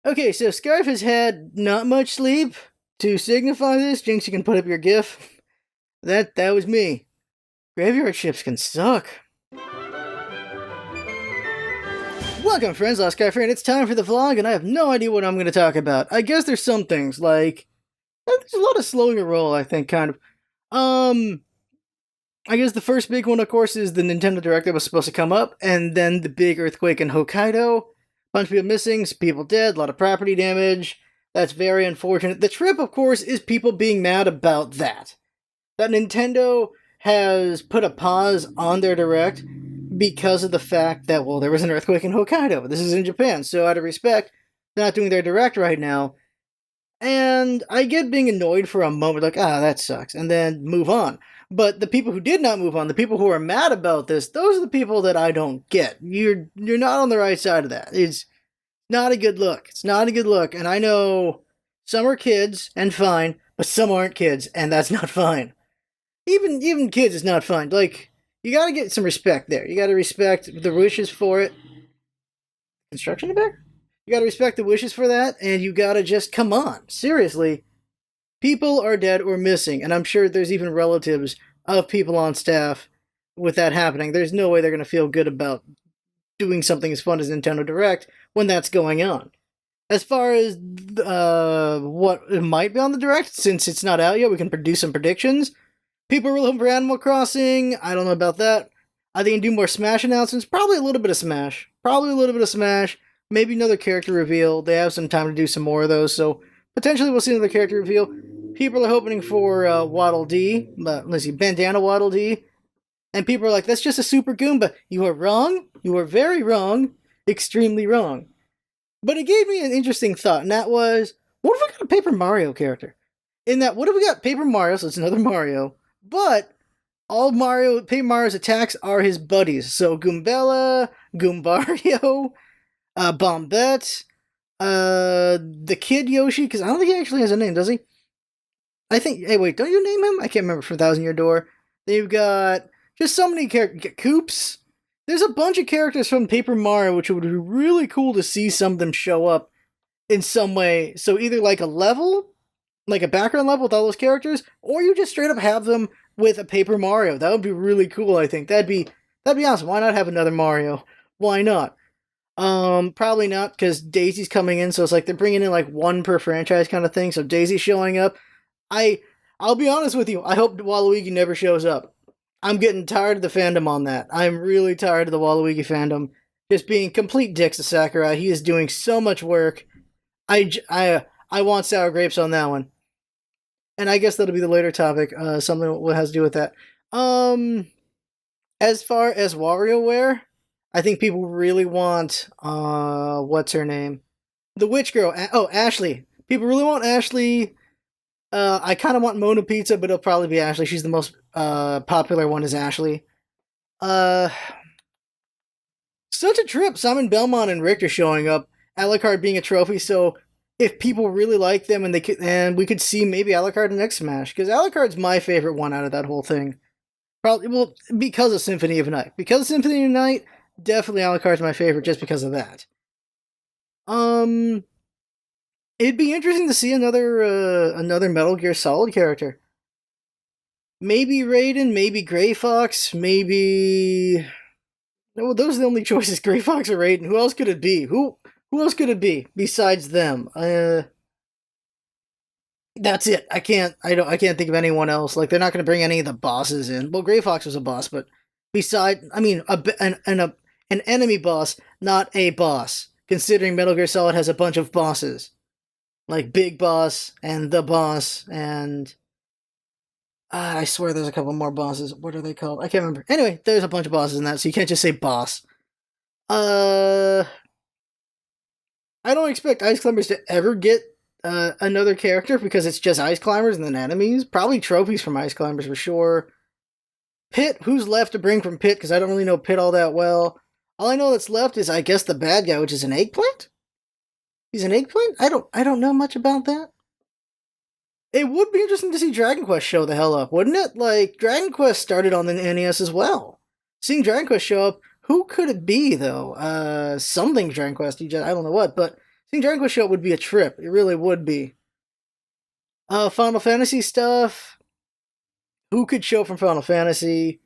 Okay, so Scarf has had not much sleep. To signify this, Jinx, you can put up your GIF. That was me. Graveyard ships can suck. Welcome, friends, LostScarf here, and it's time for the vlog, and I have no idea what I'm going to talk about. I guess there's some things, like, there's a lot of slowing your roll, I think, kind of. I guess the first big one, of course, is the Nintendo Direct that was supposed to come up, and then the big earthquake in Hokkaido. Bunch of people missing, some people dead, a lot of property damage. That's very unfortunate. The trip, of course, is people being mad about that. That Nintendo has put a pause on their Direct because of the fact that, well, there was an earthquake in Hokkaido. This is in Japan, so out of respect, they're not doing their Direct right now. And I get being annoyed for a moment, like, that sucks, and then move on. But the people who did not move on, the people who are mad about this, those are the people that I don't get. You're not on the right side of that. It's not a good look. It's not a good look. And I know some are kids, and fine, but some aren't kids, and that's not fine. Even kids is not fine. Like, you gotta get some respect there. You gotta respect the wishes for it. Construction in the back? You gotta respect the wishes for that, and you gotta just, come on. Seriously. People are dead or missing, and I'm sure there's even relatives of people on staff with that happening. There's no way they're going to feel good about doing something as fun as Nintendo Direct when that's going on. As far as what might be on the Direct, since it's not out yet, we can produce some predictions. People are really hoping for Animal Crossing. I don't know about that. I think do more Smash announcements. Probably a little bit of Smash. Maybe another character reveal. They have some time to do some more of those, so potentially we'll see another character reveal. People are hoping for Waddle Dee. Let's see, Bandana Waddle Dee. And people are like, that's just a Super Goomba. You are wrong. You are very wrong. Extremely wrong. But it gave me an interesting thought, and that was, what if we got a Paper Mario character? In that, what if we got Paper Mario, so it's another Mario, but all Paper Mario's attacks are his buddies. So Goombella, Goombario, Bombette, the Kid Yoshi, because I don't think he actually has a name, does he? I think, hey, wait, don't you name him? I can't remember from Thousand Year Door. Then you've got just so many characters. Koops. There's a bunch of characters from Paper Mario, which would be really cool to see some of them show up in some way. So either like a level, like a background level with all those characters, or you just straight up have them with a Paper Mario. That would be really cool, I think. That'd be awesome. Why not have another Mario? Why not? Probably not, because Daisy's coming in, so it's like they're bringing in like one per franchise kind of thing, so Daisy's showing up. I'll be honest with you, I hope Waluigi never shows up. I'm getting tired of the fandom on that. I'm really tired of the Waluigi fandom just being complete dicks to Sakurai. He is doing so much work. I want sour grapes on that one. And I guess that'll be the later topic, something that has to do with that. As far as WarioWare, I think people really want, what's her name? The witch girl. Ashley. People really want Ashley. I kind of want Mona Pizza, but it'll probably be Ashley. She's the most popular one is Ashley. Such a trip. Simon Belmont and Richter showing up. Alucard being a trophy, so if people really like them and we could see maybe Alucard in the next Smash, because Alucard's my favorite one out of that whole thing. Probably, well, because of Symphony of Night. Because of Symphony of Night, definitely Alucard's my favorite just because of that. It'd be interesting to see another Metal Gear Solid character. Maybe Raiden, maybe Gray Fox, maybe... No, those are the only choices, Gray Fox or Raiden. Who else could it be? Who else could it be besides them? That's it. I can't think of anyone else. Like, they're not going to bring any of the bosses in. Well, Gray Fox was a boss, but an enemy boss, not a boss. Considering Metal Gear Solid has a bunch of bosses. Like Big Boss, and The Boss, and... I swear there's a couple more bosses. What are they called? I can't remember. Anyway, there's a bunch of bosses in that, so you can't just say boss. I don't expect Ice Climbers to ever get another character, because it's just Ice Climbers and then enemies. Probably trophies from Ice Climbers for sure. Pit, who's left to bring from Pit, because I don't really know Pit all that well. All I know that's left is, I guess, the bad guy, which is an eggplant? He's an eggplant? I don't know much about that. It would be interesting to see Dragon Quest show the hell up, wouldn't it? Like, Dragon Quest started on the NES as well. Seeing Dragon Quest show up, who could it be, though? Something Dragon Quest, I don't know what, but Seeing Dragon Quest show up would be a trip. It really would be. Final Fantasy stuff. Who could show from Final Fantasy?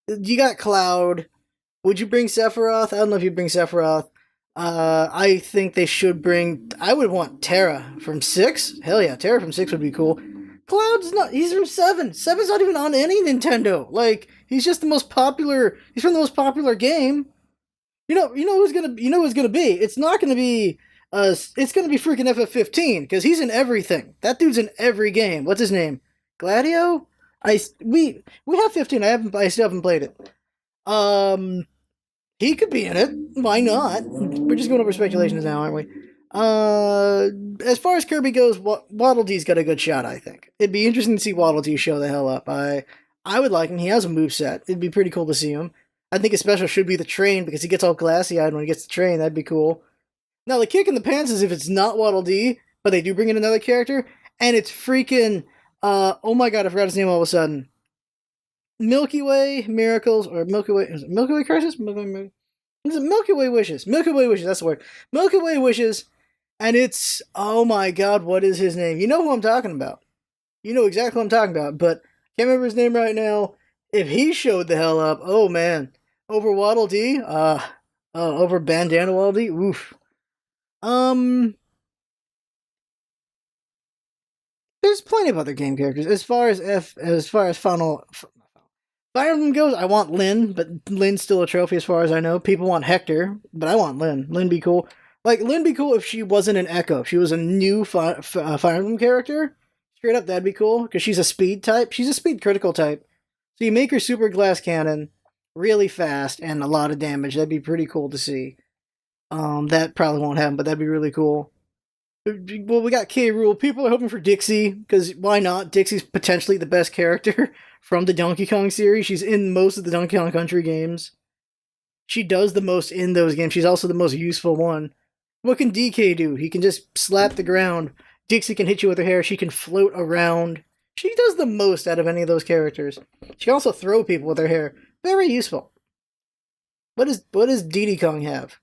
You got Cloud. Would you bring Sephiroth? I don't know if you'd bring Sephiroth. I think they should bring. I would want Terra from 6. Hell yeah, Terra from 6 would be cool. Cloud's not. He's from 7. 7's not even on any Nintendo. Like, he's just the most popular. He's from the most popular game. You know who's gonna be. It's not gonna be. It's gonna be freaking FF15 because he's in everything. That dude's in every game. What's his name? Gladio. We have 15. I still haven't played it. He could be in it. Why not? We're just going over speculations now, aren't we? As far as Kirby goes, Waddle Dee's got a good shot, I think. It'd be interesting to see Waddle Dee show the hell up. I would like him. He has a moveset. It'd be pretty cool to see him. I think his special should be the train because he gets all glassy-eyed when he gets the train. That'd be cool. Now, the kick in the pants is if it's not Waddle Dee, but they do bring in another character, and it's freaking, oh my god, I forgot his name all of a sudden. Milky Way Miracles, or Milky Way, is it Milky Way Crisis? Is it Milky Way Wishes? Milky Way Wishes, that's the word. Milky Way Wishes, and it's, oh my god, what is his name? You know who I'm talking about. You know exactly what I'm talking about, but can't remember his name right now. If he showed the hell up, oh man. Over Waddle Dee, over Bandana Waddle Dee, oof. There's plenty of other game characters. As far as Fire Emblem goes, I want Lyn, but Lyn's still a trophy as far as I know. People want Hector, but I want Lyn. Lyn be cool. Like, Lyn be cool if she wasn't an Echo. If she was a new Fire Emblem character. Straight up, that'd be cool, because she's a speed type. She's a speed critical type. So you make her super glass cannon really fast and a lot of damage. That'd be pretty cool to see. That probably won't happen, but that'd be really cool. Well, we got K. Rool. People are hoping for Dixie, because why not? Dixie's potentially the best character from the Donkey Kong series. She's in most of the Donkey Kong Country games. She does the most in those games. She's also the most useful one. What can DK do? He can just slap the ground. Dixie can hit you with her hair. She can float around. She does the most out of any of those characters. She can also throw people with her hair. Very useful. What does Diddy Kong have?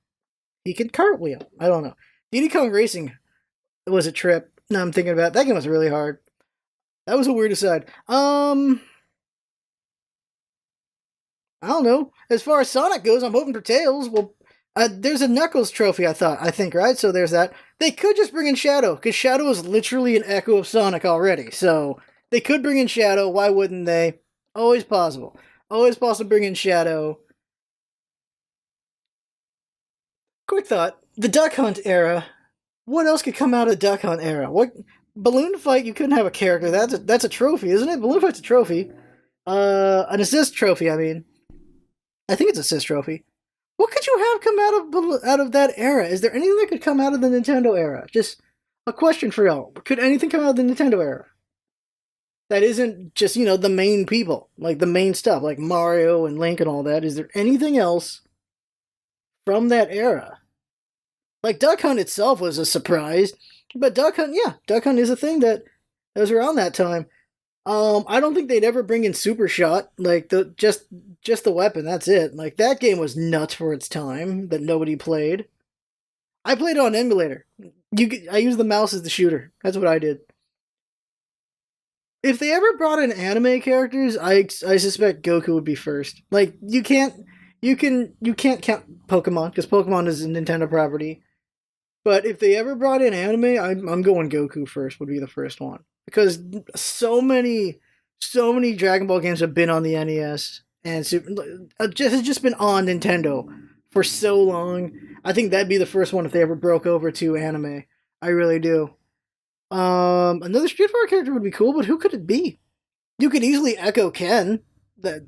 He can cartwheel. I don't know. Diddy Kong Racing was a trip. Now I'm thinking about it. That game was really hard. That was a weird aside. I don't know. As far as Sonic goes, I'm hoping for Tails. Well, there's a Knuckles trophy, I think, right? So there's that. They could just bring in Shadow, because Shadow is literally an echo of Sonic already. So they could bring in Shadow. Why wouldn't they? Always possible. Always possible to bring in Shadow. Quick thought. The Duck Hunt era. What else could come out of the Duck Hunt era? What Balloon Fight? You couldn't have a character. That's a trophy, isn't it? Balloon Fight's a trophy. An assist trophy. I mean, I think it's assist trophy. What could you have come out of that era? Is there anything that could come out of the Nintendo era? Just a question for y'all. Could anything come out of the Nintendo era that isn't just, the main people, like the main stuff, like Mario and Link and all that? Is there anything else from that era? Like, Duck Hunt itself was a surprise, but Duck Hunt is a thing that was around that time. I don't think they'd ever bring in Super Shot, like just the weapon. That's it. Like, that game was nuts for its time that nobody played. I played it on emulator. I used the mouse as the shooter. That's what I did. If they ever brought in anime characters, I suspect Goku would be first. Like, you can't count Pokemon because Pokemon is a Nintendo property. But if they ever brought in anime, I'm going Goku first. Would be the first one. Because so many Dragon Ball games have been on the NES, and it's just been on Nintendo for so long. I think that'd be the first one if they ever broke over to anime. I really do. Another Street Fighter character would be cool, but who could it be? You could easily echo Ken. That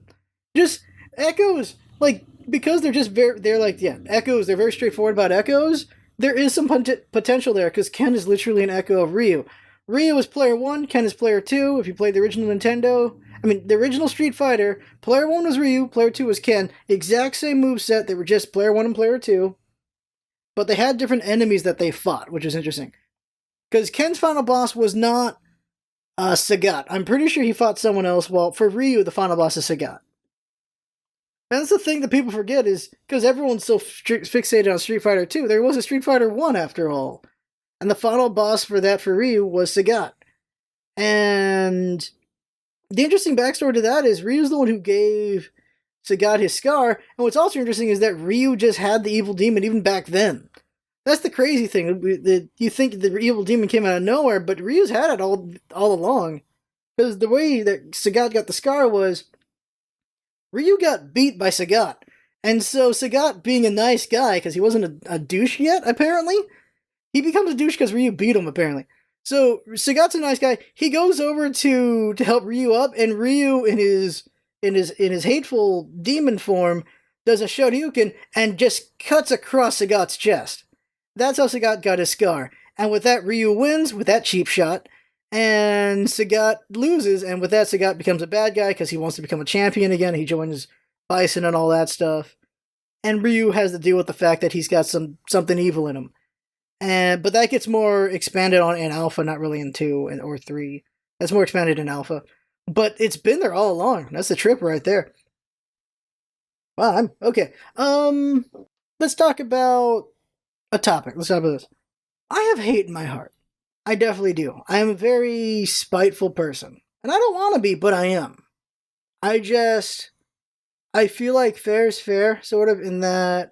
just echoes, like, because they're echoes. They're very straightforward about echoes. There is some potential there because Ken is literally an echo of Ryu. Ryu is player 1, Ken is player 2. If you played the original the original Street Fighter, player 1 was Ryu, player 2 was Ken. Exact same moveset, they were just player 1 and player 2. But they had different enemies that they fought, which is interesting. Because Ken's final boss was not Sagat. I'm pretty sure he fought someone else. Well, for Ryu, the final boss is Sagat. And that's the thing that people forget is, because everyone's so fixated on Street Fighter 2, there was a Street Fighter 1 after all. And the final boss for that for Ryu was Sagat. And the interesting backstory to that is Ryu's the one who gave Sagat his scar. And what's also interesting is that Ryu just had the evil demon even back then. That's the crazy thing. You think the evil demon came out of nowhere, but Ryu's had it all along. Because the way that Sagat got the scar was Ryu got beat by Sagat. And so Sagat, being a nice guy, because he wasn't a douche yet, apparently, he becomes a douche because Ryu beat him, apparently. So Sagat's a nice guy. He goes over to help Ryu up, and Ryu, in his hateful demon form, does a Shoryuken and just cuts across Sagat's chest. That's how Sagat got his scar. And with that, Ryu wins with that cheap shot. And Sagat loses, and with that, Sagat becomes a bad guy because he wants to become a champion again. He joins Bison and all that stuff. And Ryu has to deal with the fact that he's got something evil in him. But that gets more expanded on in Alpha, not really in 2 or 3. That's more expanded in Alpha. But it's been there all along. That's the trip right there. Wow, okay. Let's talk about a topic. Let's talk about this. I have hate in my heart. I definitely do. I am a very spiteful person. And I don't want to be, but I am. I feel like fair is fair, sort of, in that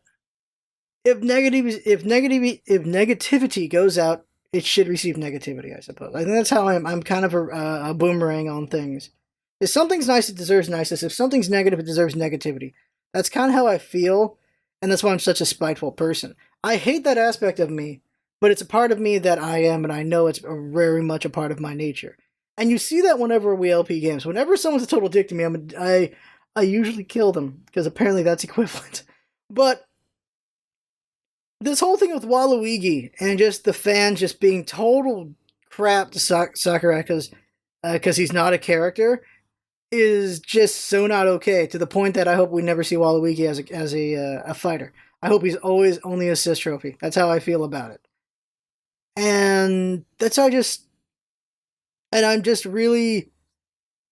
if negativity goes out, it should receive negativity, I suppose. I think that's how I'm kind of a boomerang on things. If something's nice, it deserves niceness. If something's negative, it deserves negativity. That's kind of how I feel, and that's why I'm such a spiteful person. I hate that aspect of me, but it's a part of me that I am, and I know it's very much a part of my nature. And you see that whenever we LP games. Whenever someone's a total dick to me, I usually kill them, because apparently that's equivalent. But this whole thing with Waluigi, and just the fans just being total crap to Sakurai because he's not a character, is just so not okay, to the point that I hope we never see Waluigi as a fighter. I hope he's always only a assist trophy. That's how I feel about it. And that's how I'm just really,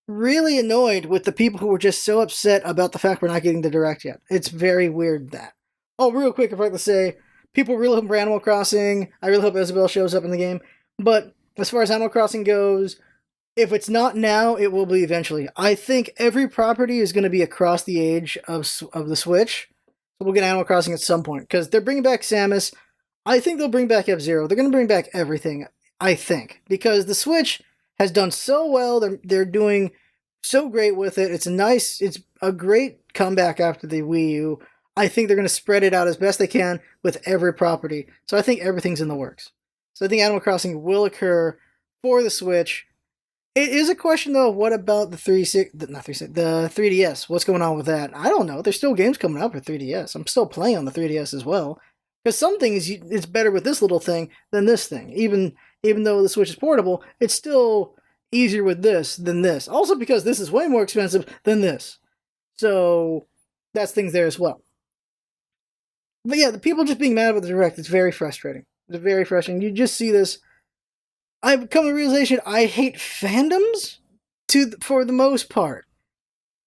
really annoyed with the people who were just so upset about the fact we're not getting the direct yet. It's very weird that. Oh, real quick, if I could say, people really hope for Animal Crossing. I really hope Isabelle shows up in the game. But as far as Animal Crossing goes, if it's not now, it will be eventually. I think every property is going to be across the age of the Switch. So we'll get Animal Crossing at some point. Because they're bringing back Samus. I think they'll bring back F-Zero. They're going to bring back everything, I think. Because the Switch has done so well. They're doing so great with it. It's a great comeback after the Wii U. I think they're going to spread it out as best they can with every property. So I think everything's in the works. So I think Animal Crossing will occur for the Switch. It is a question, though, what about the 3DS? What's going on with that? I don't know. There's still games coming out for 3DS. I'm still playing on the 3DS as well. Because some things, it's better with this little thing than this thing. Even though the Switch is portable, it's still easier with this than this. Also because this is way more expensive than this. So that's things there as well. But yeah, the people just being mad about the Direct, it's very frustrating. It's very frustrating. You just see this. I've come to the realization I hate fandoms for the most part.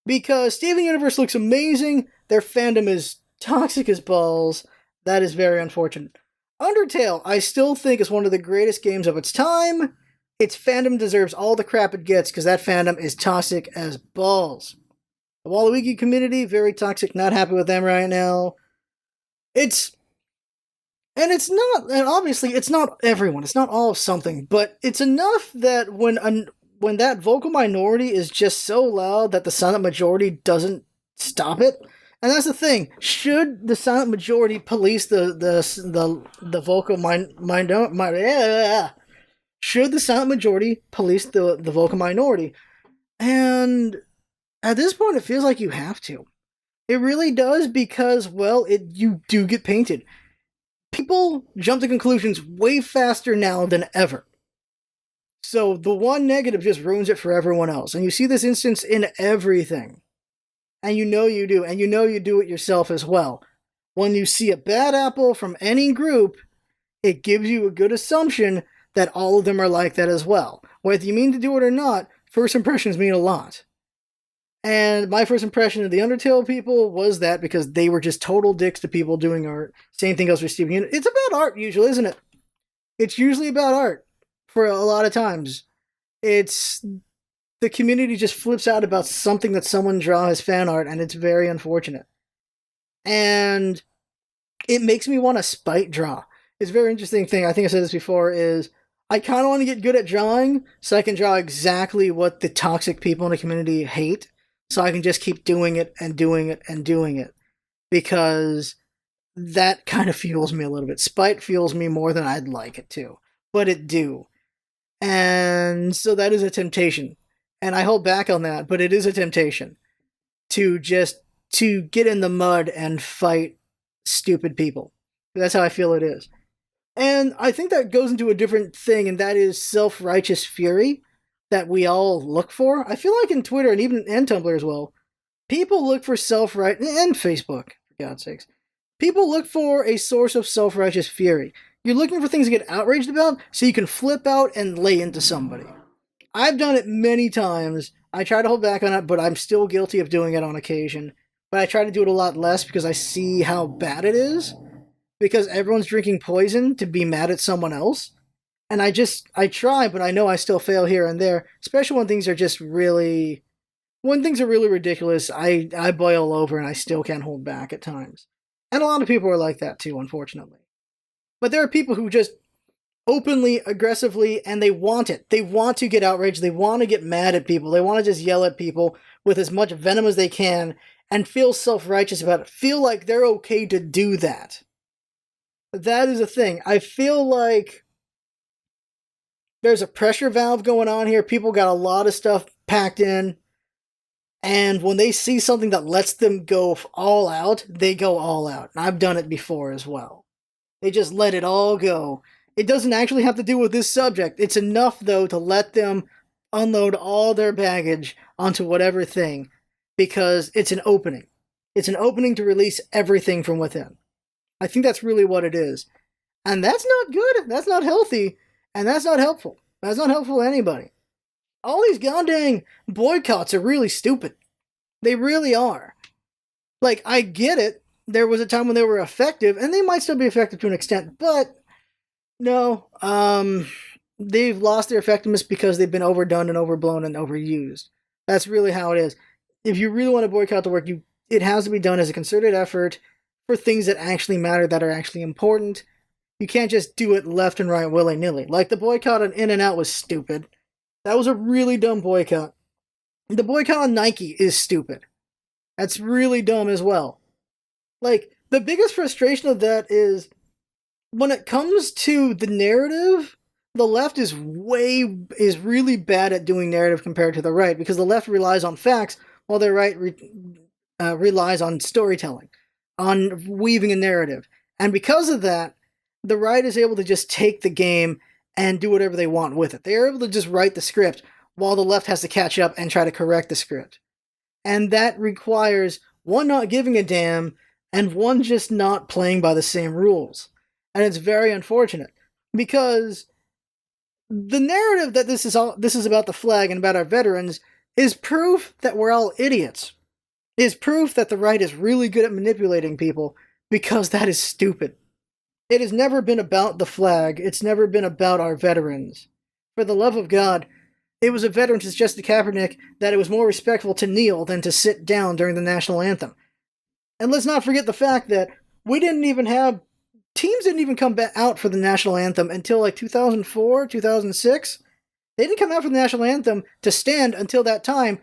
Because Steven Universe looks amazing, their fandom is toxic as balls. That is very unfortunate. Undertale, I still think, is one of the greatest games of its time. Its fandom deserves all the crap it gets because that fandom is toxic as balls. The Waluigi community, very toxic, not happy with them right now. Obviously it's not everyone, it's not all of something, but it's enough that when that vocal minority is just so loud that the silent majority doesn't stop it. And that's the thing. Should the silent majority police the vocal should the silent majority police the vocal minority? And at this point, it feels like you have to. It really does, because, well, you do get painted. People jump to conclusions way faster now than ever. So the one negative just ruins it for everyone else. And you see this instance in everything. And you know you do. And you know you do it yourself as well. When you see a bad apple from any group, it gives you a good assumption that all of them are like that as well. Whether you mean to do it or not, first impressions mean a lot. And my first impression of the Undertale people was that, because they were just total dicks to people doing art. Same thing goes for Steven Universe. It's about art usually, isn't it? It's usually about art for a lot of times. It's the community just flips out about something that someone draw as fan art, and it's very unfortunate. And it makes me want to spite draw. It's a very interesting thing. I think I said this before, is I kind of want to get good at drawing so I can draw exactly what the toxic people in the community hate, so I can just keep doing it and doing it and doing it, because that kind of fuels me a little bit. Spite fuels me more than I'd like it to, but it do. And so that is a temptation. And I hold back on that, but it is a temptation to get in the mud and fight stupid people. That's how I feel it is. And I think that goes into a different thing, and that is self-righteous fury that we all look for. I feel like in Twitter and Tumblr as well, people look for and Facebook, for God's sakes. People look for a source of self-righteous fury. You're looking for things to get outraged about so you can flip out and lay into somebody. I've done it many times. I try to hold back on it, but I'm still guilty of doing it on occasion. But I try to do it a lot less because I see how bad it is. Because everyone's drinking poison to be mad at someone else. And I try, but I know I still fail here and there. Especially when things are really ridiculous, I boil over and I still can't hold back at times. And a lot of people are like that too, unfortunately. But there are people who just openly, aggressively, and they want it. They want to get outraged. They want to get mad at people. They want to just yell at people with as much venom as they can and feel self-righteous about it. Feel like they're okay to do that. That is a thing. I feel like there's a pressure valve going on here. People got a lot of stuff packed in. And when they see something that lets them go all out, they go all out. And I've done it before as well. They just let it all go. It doesn't actually have to do with this subject. It's enough, though, to let them unload all their baggage onto whatever thing, because it's an opening. It's an opening to release everything from within. I think that's really what it is. And that's not good. That's not healthy. And that's not helpful. That's not helpful to anybody. All these goddamn boycotts are really stupid. They really are. Like, I get it. There was a time when they were effective, and they might still be effective to an extent, but no, they've lost their effectiveness because they've been overdone and overblown and overused. That's really how it is. If you really want to boycott the work, it has to be done as a concerted effort for things that actually matter, that are actually important. You can't just do it left and right willy-nilly. Like the boycott on In-N-Out was stupid. That was a really dumb boycott. The boycott on Nike is stupid. That's really dumb as well. Like, the biggest frustration of that is when it comes to the narrative, the left is really bad at doing narrative compared to the right, because the left relies on facts while the right relies on storytelling, on weaving a narrative. And because of that, the right is able to just take the game and do whatever they want with it. They're able to just write the script while the left has to catch up and try to correct the script. And that requires one not giving a damn and one just not playing by the same rules. And it's very unfortunate, because the narrative that this is about the flag and about our veterans is proof that we're all idiots. Is proof that the right is really good at manipulating people, because that is stupid. It has never been about the flag. It's never been about our veterans. For the love of God, it was a veteran to suggest to Kaepernick that it was more respectful to kneel than to sit down during the national anthem. And let's not forget the fact that teams didn't even come out for the national anthem until like 2004, 2006. They didn't come out for the national anthem to stand until that time,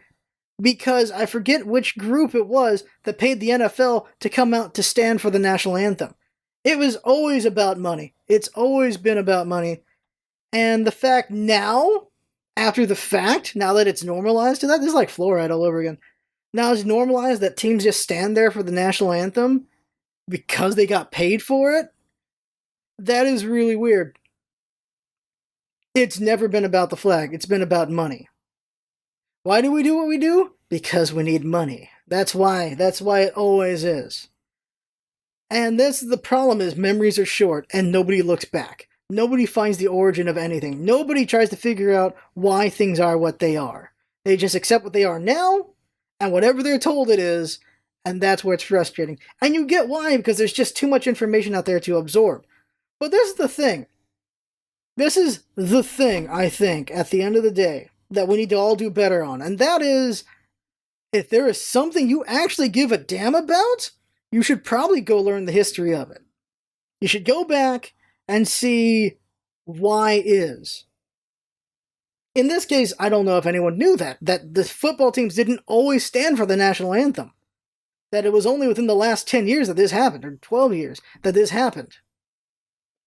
because I forget which group it was that paid the NFL to come out to stand for the national anthem. It was always about money. It's always been about money. And the fact now, after the fact, now that it's normalized to that, this is like fluoride all over again. Now it's normalized that teams just stand there for the national anthem because they got paid for it. That is really weird. It's never been about the flag. It's been about money. Why do we do what we do? Because we need money. That's why. That's why it always is. And that's the problem, is memories are short and nobody looks back. Nobody finds the origin of anything. Nobody tries to figure out why things are what they are. They just accept what they are now, and whatever they're told it is, and that's where it's frustrating. And you get why, because there's just too much information out there to absorb. But this is the thing. This is the thing, I think, at the end of the day, that we need to all do better on. And that is, if there is something you actually give a damn about, you should probably go learn the history of it. You should go back and see why is. In this case, I don't know if anyone knew that the football teams didn't always stand for the national anthem. That it was only within the last 10 years that this happened, or 12 years, that this happened.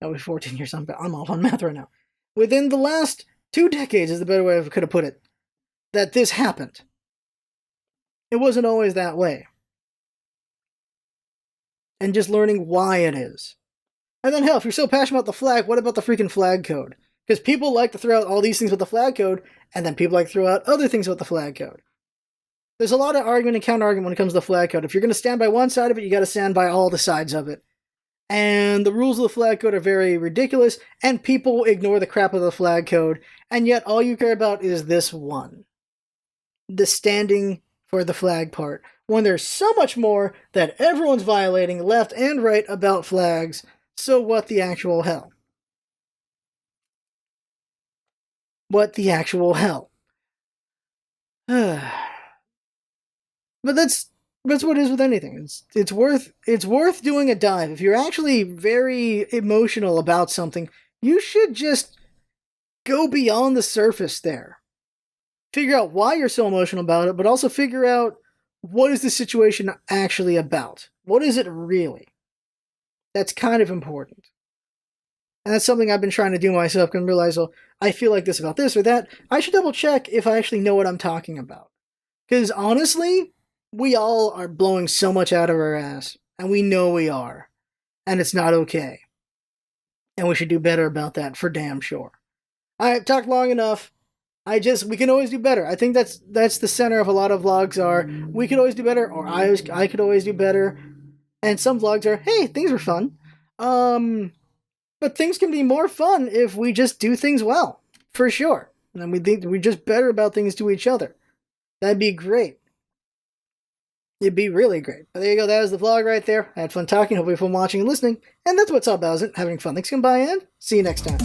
That was 14 years, I'm off on math right now. Within the last 2 decades is the better way I could have put it, that this happened. It wasn't always that way. And just learning why it is. And then hell, if you're so passionate about the flag, what about the freaking flag code? Because people like to throw out all these things with the flag code, and then people like to throw out other things with the flag code. There's a lot of argument and counter-argument when it comes to the flag code. If you're going to stand by one side of it, you got to stand by all the sides of it. And the rules of the flag code are very ridiculous, and people ignore the crap of the flag code, and yet all you care about is this one. The standing for the flag part. When there's so much more that everyone's violating left and right about flags, so what the actual hell? What the actual hell? But that's what it is with anything. It's worth doing a dive. If you're actually very emotional about something, you should just go beyond the surface there. Figure out why you're so emotional about it, but also figure out what is the situation actually about. What is it really? That's kind of important. And that's something I've been trying to do myself, and realize, well, I feel like this about this or that. I should double check if I actually know what I'm talking about. Because honestly, we all are blowing so much out of our ass, and we know we are. And it's not okay. And we should do better about that, for damn sure. I've talked long enough. We can always do better. I think that's the center of a lot of vlogs are, we could always do better, or I could always do better. And some vlogs are, hey, things were fun. But things can be more fun if we just do things well, for sure. And we think we're just better about things to each other. That'd be great. It'd be really great. But there you go, that was the vlog right there. I had fun talking, hopefully fun watching and listening. And that's what's up, Bowsing, having fun. Thanks for coming by, and see you next time.